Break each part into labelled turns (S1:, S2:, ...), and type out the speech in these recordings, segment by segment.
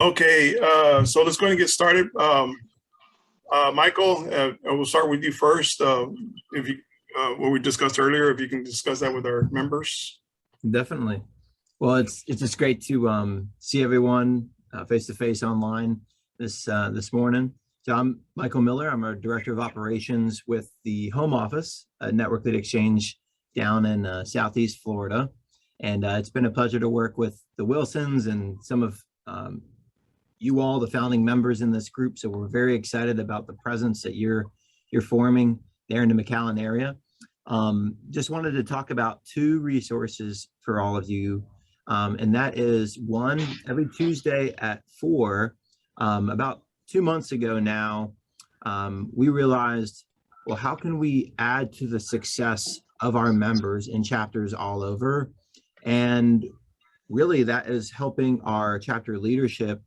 S1: Okay, so let's go ahead and get started. Michael, we'll start with you first. If you, what we discussed earlier, if you can discuss that with our members.
S2: Definitely. Well, it's just great to see everyone face to face online this morning. So I'm Michael Miller. I'm our Director of Operations with the home office at Network Lead Exchange down in Southeast Florida. And it's been a pleasure to work with the Wilsons and some of you all, the founding members in this group. So we're very excited about the presence that you're forming there in the McAllen area. Just wanted to talk about two resources for all of you. And that is one, every Tuesday at 4, about 2 months ago now, we realized, well, how can we add to the success of our members in chapters all over? And really that is helping our chapter leadership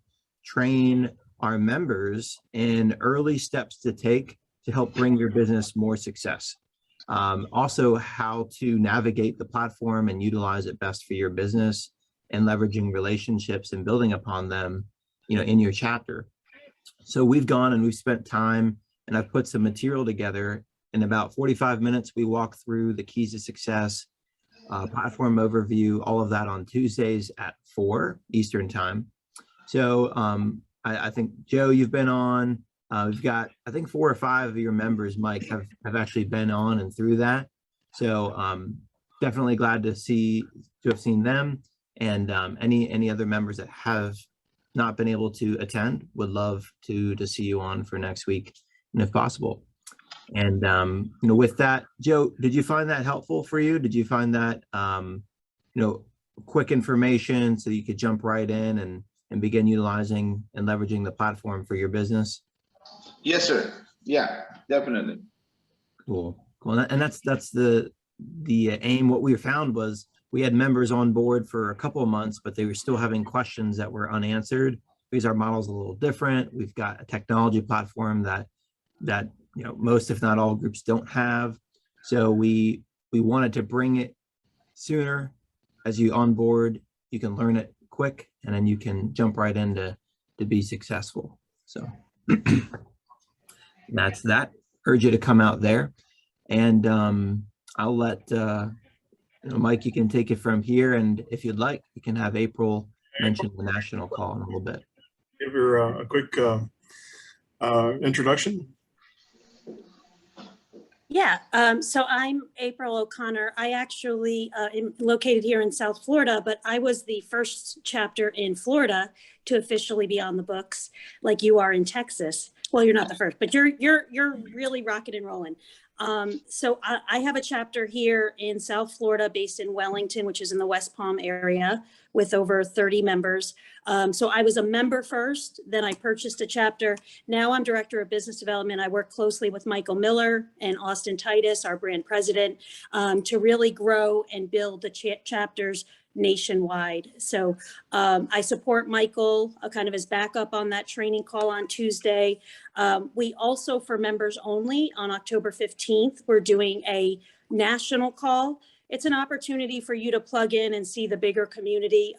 S2: train our members in early steps to take to help bring your business more success. Also how to navigate the platform and utilize it best for your business and leveraging relationships and building upon them, in your chapter. So we've gone and we've spent time and I've put some material together. In about 45 minutes, we walk through the keys to success, platform overview, all of that on Tuesdays at 4 Eastern time. So I think, Joe, you've been on, we've got, I think 4 or 5 of your members, Mike, have actually been on and through that. So definitely glad to have seen them, and any other members that have not been able to attend, would love to see you on for next week, and if possible. And with that, Joe, did you find that helpful for you? Did you find that quick information so you could jump right in and begin utilizing and leveraging the platform for your business?
S3: Yes, sir. Yeah, definitely.
S2: Cool. And that's the aim. What we found was we had members on board for a couple of months, but they were still having questions that were unanswered because our model's a little different. We've got a technology platform that most, if not all, groups don't have. So we wanted to bring it sooner. As you onboard, you can learn it quick, and then you can jump right in to be successful. So that's that. Urge you to come out there, and I'll let Mike, you can take it from here, and if you'd like, you can have April mention the national call in a little bit.
S1: Give her a quick introduction.
S4: Yeah, so I'm April O'Connor. I actually am located here in South Florida, but I was the first chapter in Florida to officially be on the books, like you are in Texas. Well, you're not the first, but you're really rocking and rolling. So I have a chapter here in South Florida based in Wellington, which is in the West Palm area, with over 30 members. So I was a member first, then I purchased a chapter. Now I'm Director of Business Development. I work closely with Michael Miller and Austin Titus, our brand president, to really grow and build the chapters nationwide. So I support Michael kind of as backup on that training call on Tuesday. We also, for members only, on October 15th, we're doing a national call. It's an opportunity for you to plug in and see the bigger community.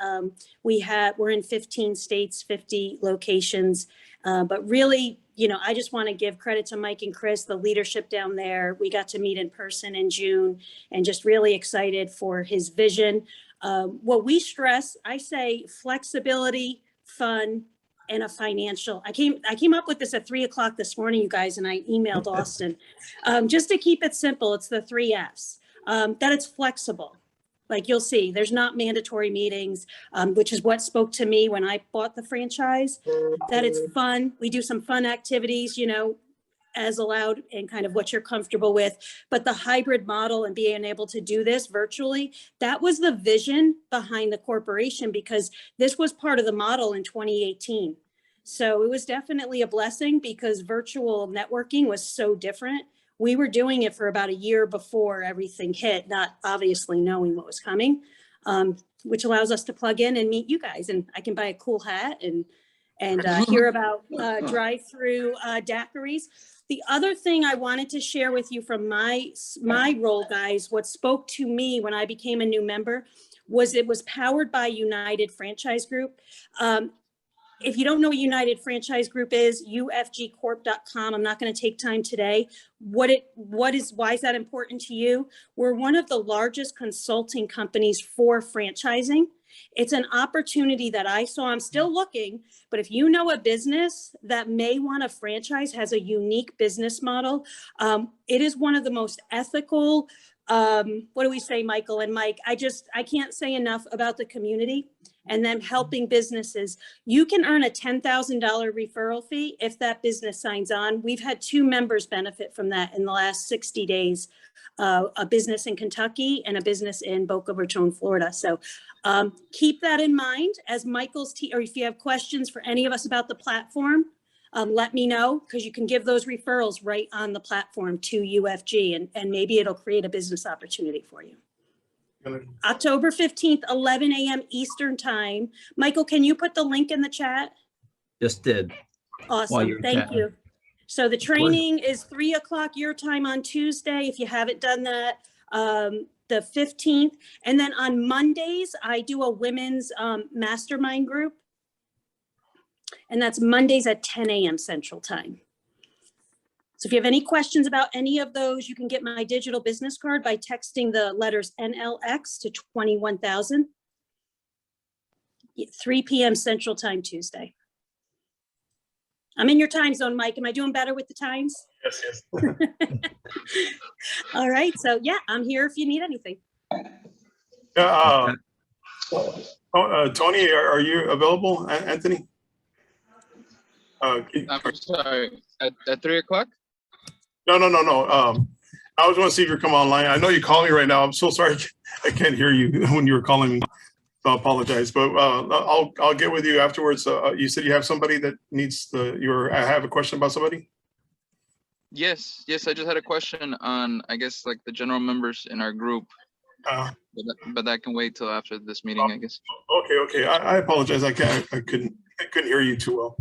S4: We're in 15 states, 50 locations, but really, I just want to give credit to Mike and Chris, the leadership down there. We got to meet in person in June, and just really excited for his vision. What we stress, I say flexibility, fun, and a financial. I came up with this at 3 o'clock this morning, you guys, and I emailed Austin. Just to keep it simple, it's the 3 Fs. That it's flexible. Like you'll see, there's not mandatory meetings, which is what spoke to me when I bought the franchise, that it's fun. We do some fun activities, as allowed and kind of what you're comfortable with. But the hybrid model and being able to do this virtually, that was the vision behind the corporation, because this was part of the model in 2018. So it was definitely a blessing, because virtual networking was so different. We were doing it for about a year before everything hit, not obviously knowing what was coming, which allows us to plug in and meet you guys. And I can buy a cool hat and hear about drive-through daiquiris. The other thing I wanted to share with you from my role, guys, what spoke to me when I became a new member was it was powered by United Franchise Group. if you don't know what United Franchise Group is, ufgcorp.com. I'm not going to take time today. Why is that important to you? We're one of the largest consulting companies for franchising. It's an opportunity that I saw. I'm still looking, but if you know a business that may want to franchise, has a unique business model, it is one of the most ethical, what do we say, Michael and Mike? I can't say enough about the community and them helping businesses. You can earn a $10,000 referral fee if that business signs on. We've had 2 members benefit from that in the last 60 days, a business in Kentucky and a business in Boca Raton, Florida. So keep that in mind as Michael's or if you have questions for any of us about the platform, let me know, because you can give those referrals right on the platform to UFG, and maybe it'll create a business opportunity for you. October 15th, 11 a.m. Eastern time. Michael, can you put the link in the chat?
S2: Just did.
S4: Awesome. Thank you. So the training is 3 o'clock your time on Tuesday, if you haven't done that, the 15th. And then on Mondays, I do a women's mastermind group. And that's Mondays at 10 a.m. Central Time. So if you have any questions about any of those, you can get my digital business card by texting the letters NLX to 21,000. 3 p.m. Central Time Tuesday. I'm in your time zone, Mike. Am I doing better with the times?
S1: Yes.
S4: All right. So yeah, I'm here if you need anything.
S1: Tony, are you available? Anthony?
S5: I'm sorry, at 3 o'clock?
S1: No. I was want to see if you're coming online. I know you called me right now. I'm so sorry. I can't hear you when you were calling me. So I apologize, but I'll get with you afterwards. You said you have somebody that needs I have a question about somebody?
S5: Yes, I just had a question on, I guess, like the general members in our group. But that can wait till after this meeting, I guess.
S1: Okay. I apologize. I couldn't hear you too well.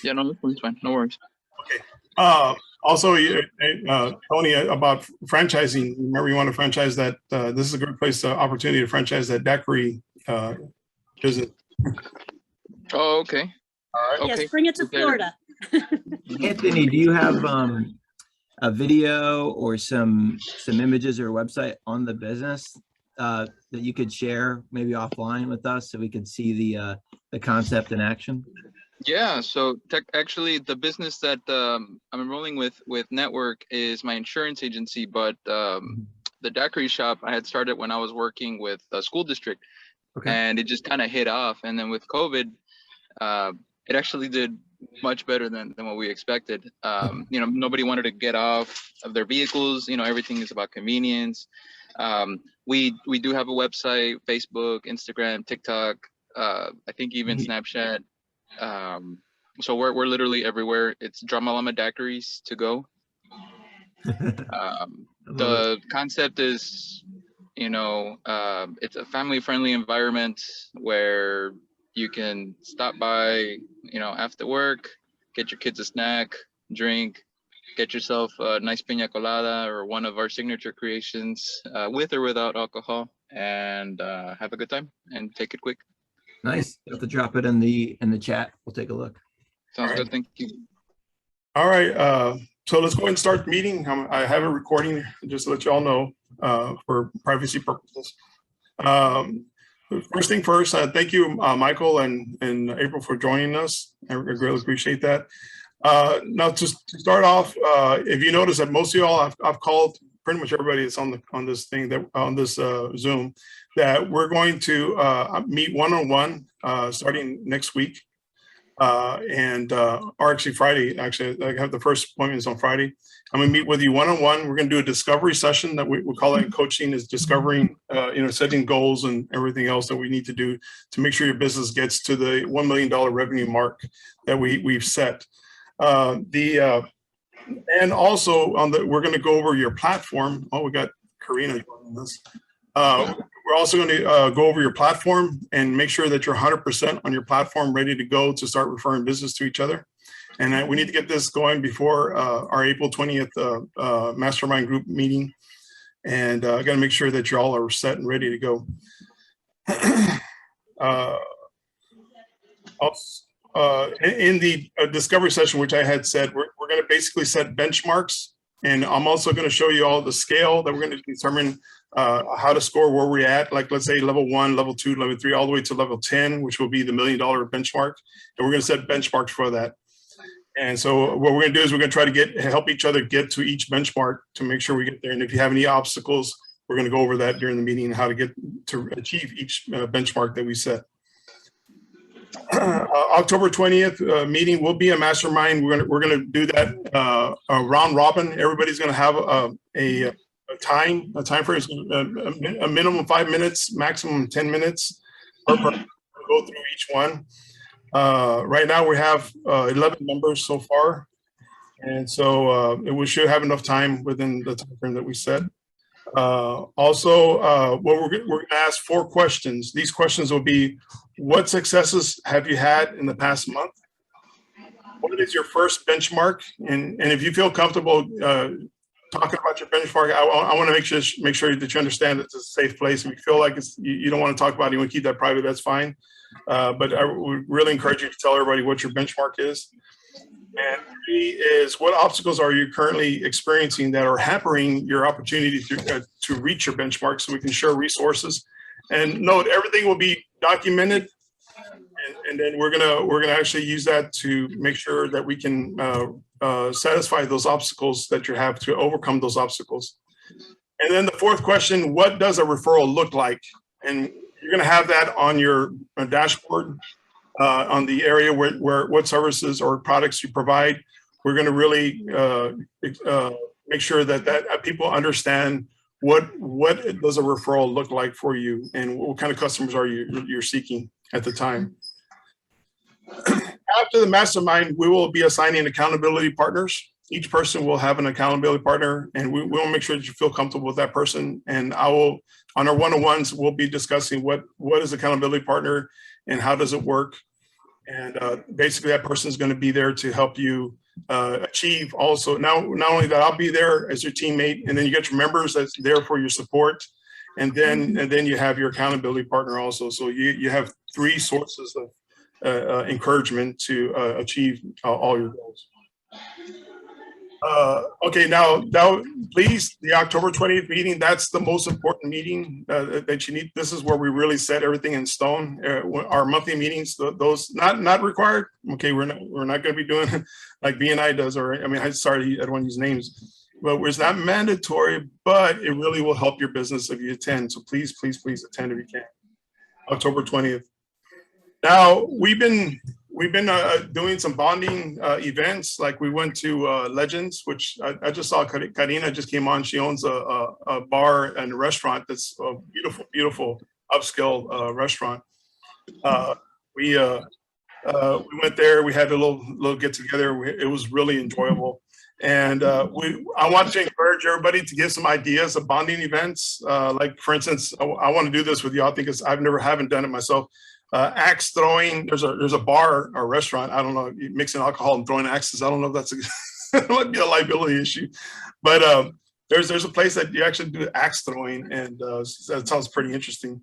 S5: Yeah, no, it's fine. No worries.
S1: Okay. Also, Tony, about franchising. Remember, you want to franchise that. This is a good opportunity to franchise that daiquiri business.
S5: Oh, okay.
S1: All right.
S4: Yes, bring it to Florida.
S2: Anthony, do you have a video or some images or a website on the business that you could share maybe offline with us so we could see the concept in action?
S5: Yeah, so actually the business that I'm enrolling with Network is my insurance agency, but the daiquiri shop I had started when I was working with a school district.
S2: Okay.
S5: And it just kind of hit off. And then with COVID, it actually did much better than what we expected. Nobody wanted to get off of their vehicles. Everything is about convenience. We do have a website, Facebook, Instagram, TikTok, I think even Snapchat. So we're literally everywhere. It's Dramalama Daiquiris to go. The concept is, it's a family-friendly environment where you can stop by, after work, get your kids a snack, drink, get yourself a nice piña colada or one of our signature creations, with or without alcohol, and have a good time and take it quick.
S2: Nice. You have to drop it in the chat. We'll take a look.
S5: Sounds good. Thank you.
S1: All right. So let's go ahead and start the meeting. I have a recording just to let you all know for privacy purposes. First thing first, thank you, Michael and April, for joining us. I greatly appreciate that. Now, to start off, if you notice that most of y'all, I've called pretty much everybody that's on this thing, on this Zoom, that we're going to meet one-on-one starting next week. Or actually Friday. Actually, I have the first appointments on Friday. I'm gonna meet with you one-on-one. We're gonna do a discovery session that we call it in coaching, is discovering, setting goals and everything else that we need to do to make sure your business gets to the $1 million revenue mark that we've set. And also we're gonna go over your platform. Oh, we got Karina joining us. We're also going to go over your platform and make sure that you're 100% on your platform, ready to go to start referring business to each other. And we need to get this going before our April 20th Mastermind Group meeting. And I got to make sure that you all are set and ready to go. in the discovery session, which I had said, we're going to basically set benchmarks. And I'm also going to show you all the scale that we're going to determine how to score where we're at. Like, let's say level 1, level 2, level 3, all the way to level 10, which will be the $1 million benchmark. And we're going to set benchmarks for that. And so what we're going to do is we're going to try to help each other get to each benchmark to make sure we get there. And if you have any obstacles, we're going to go over that during the meeting, how to get to achieve each benchmark that we set. October 20th meeting will be a mastermind. We're going to do that round robin. Everybody's going to have a time frame, a minimum 5 minutes, maximum 10 minutes per person. We'll go through each one. Right now we have 11 members so far, and so we should have enough time within the time frame that we set. Also, what we're going to ask 4 questions. These questions will be: what successes have you had in the past month? What is your first benchmark? And if you feel comfortable talking about your benchmark, I want to make sure that you understand it's a safe place. If you feel like you don't want to talk about it, you want to keep that private, that's fine. But I would really encourage you to tell everybody what your benchmark is. And 3 is, what obstacles are you currently experiencing that are hampering your opportunity to reach your benchmark, so we can share resources. And note, everything will be documented, and then we're gonna actually use that to make sure that we can satisfy those obstacles that you have, to overcome those obstacles. And then the 4th question: what does a referral look like? And you're gonna have that on your dashboard. On the area where what services or products you provide. We're going to really make sure that people understand what does a referral look like for you, and what kind of customers are you're seeking at the time. After the mastermind, we will be assigning accountability partners. Each person will have an accountability partner, and we will make sure that you feel comfortable with that person. And I will, on our one-on-ones, we'll be discussing what is accountability partner and how does it work. And basically that person is going to be there to help you achieve also. Now, not only that, I'll be there as your teammate, and then you get your members that's there for your support. And then you have your accountability partner also. So you have 3 sources of encouragement to achieve all your goals. Okay, now please, the October 20th meeting, that's the most important meeting that you need. This is where we really set everything in stone. Our monthly meetings, those not required. Okay, we're not going to be doing like BNI does, or I mean, sorry, I don't want to use names, but it's not mandatory, but it really will help your business if you attend. So please attend if you can. October 20th. Now we've been doing some bonding events. Like we went to Legends, which I just saw. Karina just came on. She owns a bar and a restaurant that's a beautiful upscale restaurant. We went there. We had a little get together. It was really enjoyable. And I want to encourage everybody to give some ideas of bonding events. Like, for instance, I want to do this with y'all because I haven't done it myself. Axe throwing. There's a bar or restaurant. I don't know, mixing alcohol and throwing axes. I don't know if that's that might be a liability issue, but there's a place that you actually do axe throwing, and that sounds pretty interesting.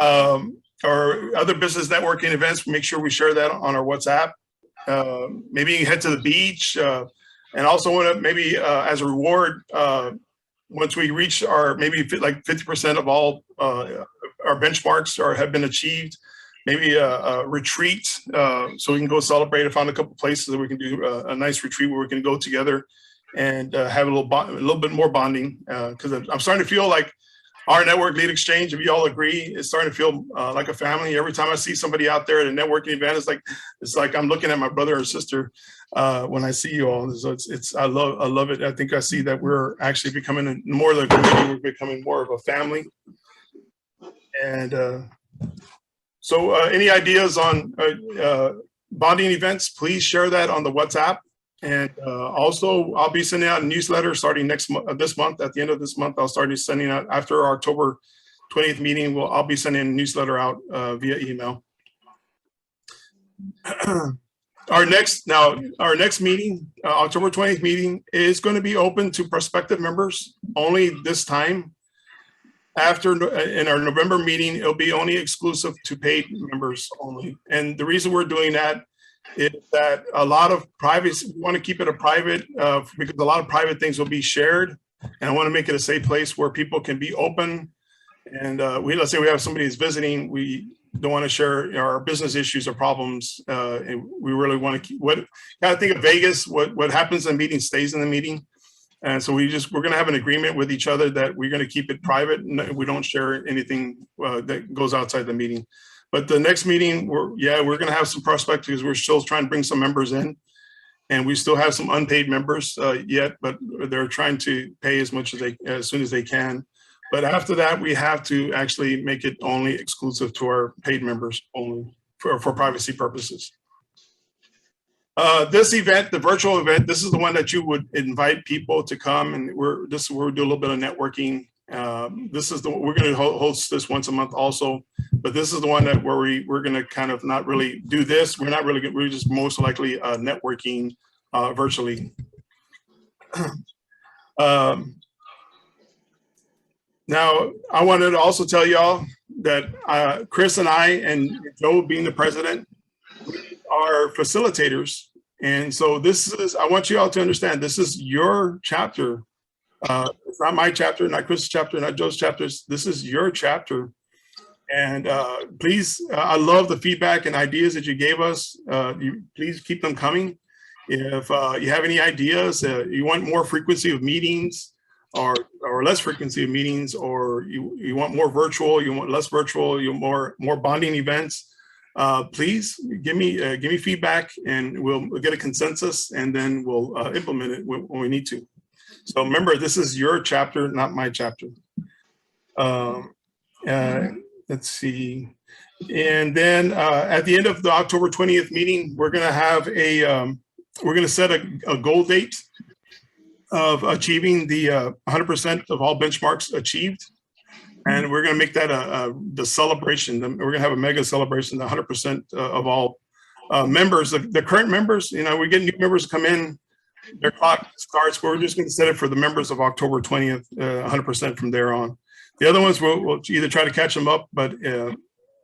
S1: Or other business networking events. Make sure we share that on our WhatsApp. Maybe head to the beach, and also want to maybe as a reward, once we reach our maybe like 50% of all our benchmarks have been achieved. Maybe a retreat, so we can go celebrate. I found a couple places that we can do a nice retreat where we can go together and have a little bit more bonding. Because I'm starting to feel like our network lead exchange, if you all agree, is starting to feel like a family. Every time I see somebody out there at a networking event, it's like I'm looking at my brother or sister when I see you all. So I love it. I think I see that we're actually becoming more of a community. We're becoming more of a family. And so any ideas on bonding events, please share that on the WhatsApp. And also, I'll be sending out a newsletter starting this month. At the end of this month, I'll start sending out, after our October 20th meeting, I'll be sending a newsletter out via email. Our next meeting, October 20th meeting, is going to be open to prospective members only this time. In our November meeting, it'll be only exclusive to paid members only. And the reason we're doing that is that a lot of privacy, we want to keep it a private, because a lot of private things will be shared. And I want to make it a safe place where people can be open. And let's say we have somebody who's visiting, we don't want to share our business issues or problems. And we really want to keep I think of Vegas, what happens in a meeting stays in the meeting. And so we're going to have an agreement with each other that we're going to keep it private. We don't share anything that goes outside the meeting. But the next meeting, we're going to have some prospects because we're still trying to bring some members in. And we still have some unpaid members yet, but they're trying to pay as much as soon as they can. But after that, we have to actually make it only exclusive to our paid members only for privacy purposes. This event, the virtual event, this is the one that you would invite people to come, and we're do a little bit of networking. We're going to host this once a month also, but this is the one that where we're going to kind of not really do this. We're just most likely networking virtually. Now, I wanted to also tell y'all that Chris and I and Joe being the president are facilitators. And so I want you all to understand, this is your chapter. It's not my chapter, not Chris's chapter, not Joe's chapters. This is your chapter. And please, I love the feedback and ideas that you gave us. Please keep them coming. If you have any ideas, you want more frequency of meetings or less frequency of meetings, or you want more virtual, you want less virtual, you want more bonding events, please give me feedback, and we'll get a consensus, and then we'll implement it when we need to. So remember, this is your chapter, not my chapter. Let's see. And then at the end of the October 20th meeting, we're going to have we're going to set a goal date of achieving the 100% of all benchmarks achieved. And we're going to make that the celebration. We're going to have a mega celebration, the 100% of all members, the current members. We get new members come in, their clock starts. We're just going to set it for the members of October 20th, 100% from there on. The other ones, we'll either try to catch them up, but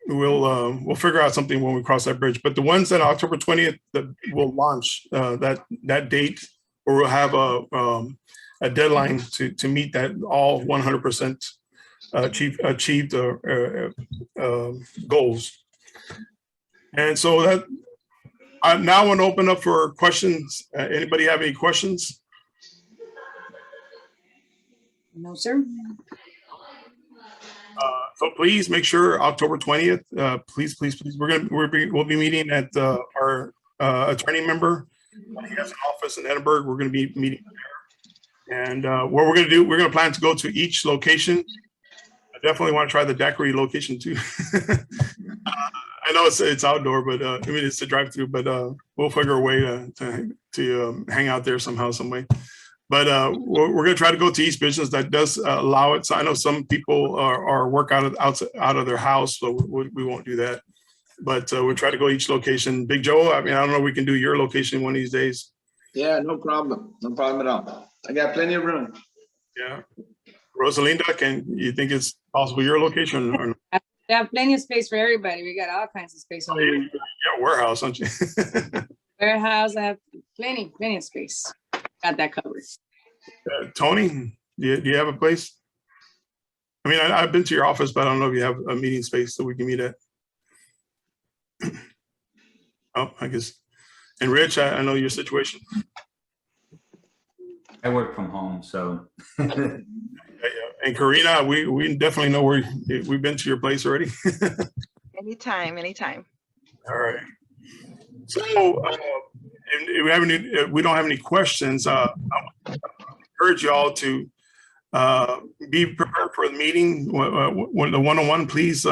S1: we'll figure out something when we cross that bridge. But the ones that October 20th that will launch that date, or we'll have a deadline to meet that all 100% achieved goals. And so that I now want to open up for questions. Anybody have any questions?
S6: No, sir.
S1: So please make sure October 20th. Please. We'll be meeting at our attorney member. He has an office in Edinburgh. We're going to be meeting there. And what we're going to do, we're going to plan to go to each location. I definitely want to try the daiquiri location too. I know it's outdoor, but it's a drive-through. But we'll figure a way to hang out there somehow, some way. But we're going to try to go to East Business. That does allow it. So I know some people are work out of their house, so we won't do that. But we'll try to go each location. Big Joe, I don't know if we can do your location one of these days.
S3: Yeah, no problem. No problem at all. I got plenty of room.
S1: Yeah. Rosalinda, you think it's possible your location? Or
S6: We have plenty of space for everybody. We got all kinds of space.
S1: you got a warehouse, don't you?
S6: Warehouse, I have plenty of space. Got that covered.
S1: Tony, do you have a place? I've been to your office, but I don't know if you have a meeting space that we can meet at. Oh, I guess. And Rich, I know your situation.
S7: I work from home, so.
S1: Yeah. And Karina, we definitely know where we've been to your place already.
S8: Anytime.
S1: All right. So if we don't have any questions. I encourage y'all to be prepared for the meeting. When the one-on-one, please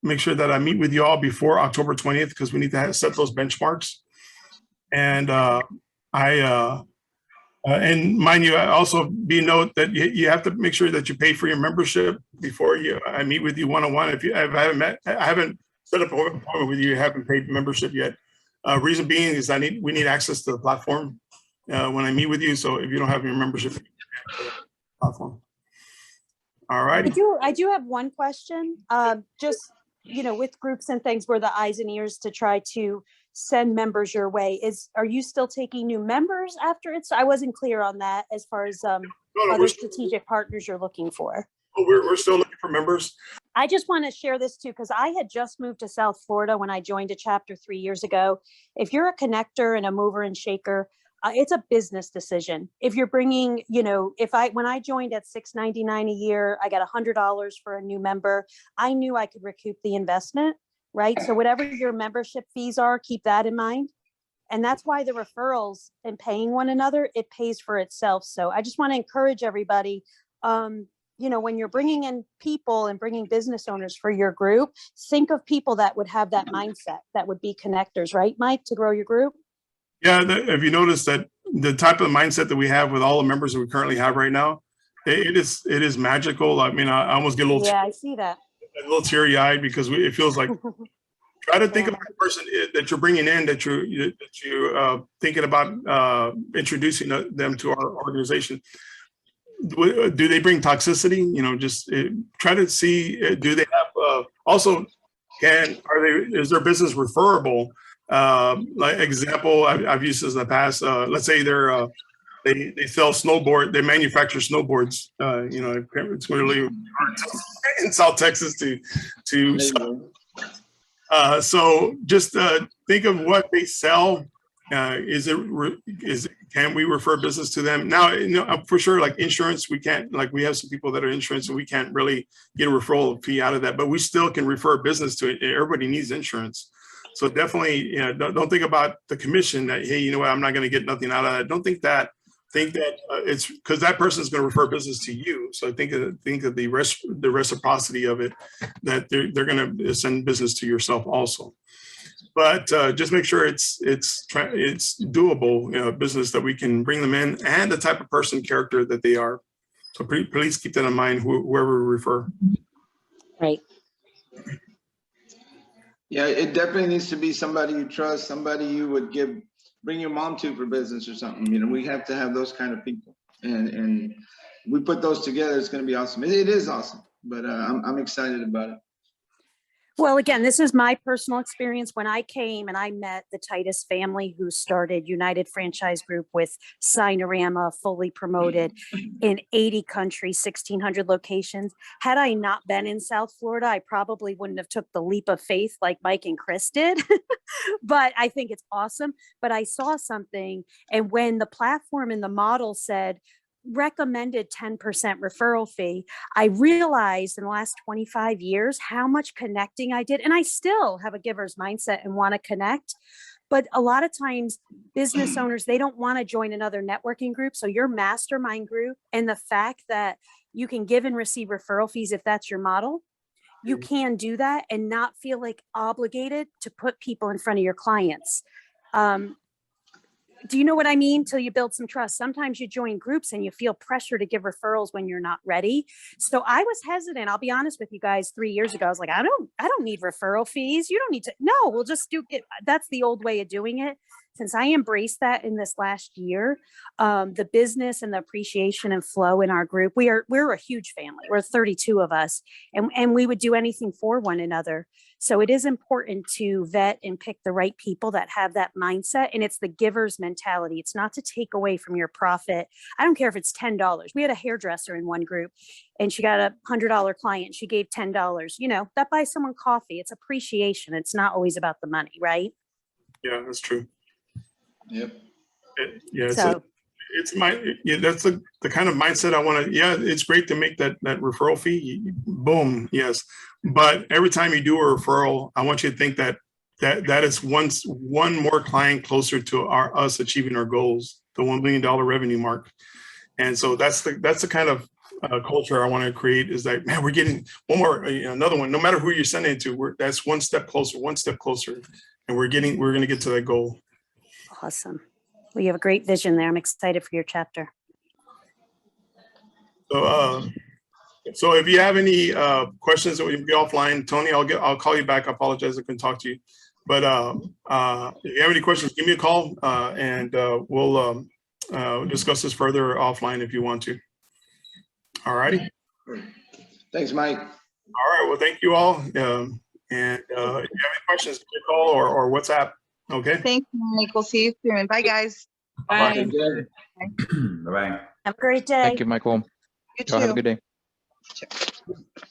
S1: make sure that I meet with you all before October 20th, because we need to set those benchmarks. And and mind you, also be note that you have to make sure that you pay for your membership before I meet with you one-on-one. I haven't set up an appointment with you, haven't paid membership yet. Reason being is we need access to the platform when I meet with you. So if you don't have your membership platform. All right.
S4: I do have one question. Just with groups and things, we're the eyes and ears to try to send members your way. Are you still taking new members after it's, I wasn't clear on that as far as
S1: No,
S4: other strategic partners you're looking for.
S1: we're still looking for members.
S4: I just want to share this too, because I had just moved to South Florida when I joined a chapter 3 years ago. If you're a connector and a mover and shaker, it's a business decision. If you're bringing, when I joined at $6.99 a year, I got $100 for a new member. I knew I could recoup the investment, right? So whatever your membership fees are, keep that in mind. And that's why the referrals and paying one another, it pays for itself. So I just want to encourage everybody, when you're bringing in people and bringing business owners for your group, think of people that would have that mindset, that would be connectors, right, Mike, to grow your group?
S1: Yeah, have you noticed that the type of mindset that we have with all the members that we currently have right now, it is magical. I mean, I almost get a little,
S4: I see that.
S1: a little teary-eyed because it feels like, try to think of the person that you're bringing in, that you're thinking about introducing them to our organization. Do they bring toxicity? Just try to see, do they have, also, is their business referable? Like example, I've used this in the past. Let's say they sell snowboard, they manufacture snowboards. It's really hard in South Texas to so just think of what they sell. Can we refer business to them? Now, for sure, like insurance, we can't, like we have some people that are insurance and we can't really get a referral fee out of that, but we still can refer business to it. Everybody needs insurance. So definitely, don't think about the commission that, hey, you know what, I'm not going to get nothing out of that. Don't think that. Think that it's because that person is going to refer business to you. So think of the reciprocity of it, that they're going to send business to yourself also. But just make sure it's doable business, that we can bring them in, and the type of person, character that they are. So please keep that in mind, whoever we refer.
S4: Right.
S3: Yeah, it definitely needs to be somebody you trust, somebody you would bring your mom to for business or something. We have to have those kind of people, and we put those together. It's going to be awesome. It is awesome, but I'm excited about it.
S4: Well, again, this is my personal experience. When I came and I met the Titus family, who started United Franchise Group with Signorama, fully promoted in 80 countries, 1,600 locations. Had I not been in South Florida, I probably wouldn't have took the leap of faith like Mike and Chris did. But I think it's awesome. But I saw something, and when the platform and the model said, recommended 10% referral fee, I realized in the last 25 years how much connecting I did. And I still have a giver's mindset and want to connect. But a lot of times business owners, they don't want to join another networking group. So your mastermind group, and the fact that you can give and receive referral fees, if that's your model, you can do that and not feel like obligated to put people in front of your clients. Do you know what I mean? Till you build some trust. Sometimes you join groups and you feel pressure to give referrals when you're not ready. So I was hesitant. I'll be honest with you guys. 3 years ago, I was like, I don't need referral fees. You don't need to. No, we'll just do it. That's the old way of doing it. Since I embraced that in this last year, the business and the appreciation and flow in our group, we're a huge family. We're 32 of us, and we would do anything for one another. So it is important to vet and pick the right people that have that mindset. And it's the giver's mentality. It's not to take away from your profit. I don't care if it's $10. We had a hairdresser in one group, and she got a $100 client. She gave $10. That buys someone coffee. It's appreciation. It's not always about the money, right?
S1: Yeah, that's true.
S3: Yep.
S1: That's the kind of mindset I want to. Yeah, it's great to make that referral fee. Boom, yes. But every time you do a referral, I want you to think that is one more client closer to us achieving our goals, the $1 million revenue mark. And so that's the kind of culture I want to create. Is that, man, we're getting one more, another one. No matter who you're sending it to, that's one step closer, and we're going to get to that goal.
S4: Awesome. Well, you have a great vision there. I'm excited for your chapter.
S1: So if you have any questions that we can be offline, Tony, I'll call you back. I apologize I couldn't talk to you. But if you have any questions, give me a call and we'll discuss this further offline if you want to. All righty.
S3: Thanks, Mike.
S1: All right. Well, thank you all. And if you have any questions, give me a call or WhatsApp. Okay,
S8: Thanks, Mike. We'll see you soon. Bye, guys.
S6: Bye.
S7: Bye-bye.
S4: Have a great day.
S5: Thank you, Michael.
S8: You
S5: Y'all have a
S8: too.
S5: good day.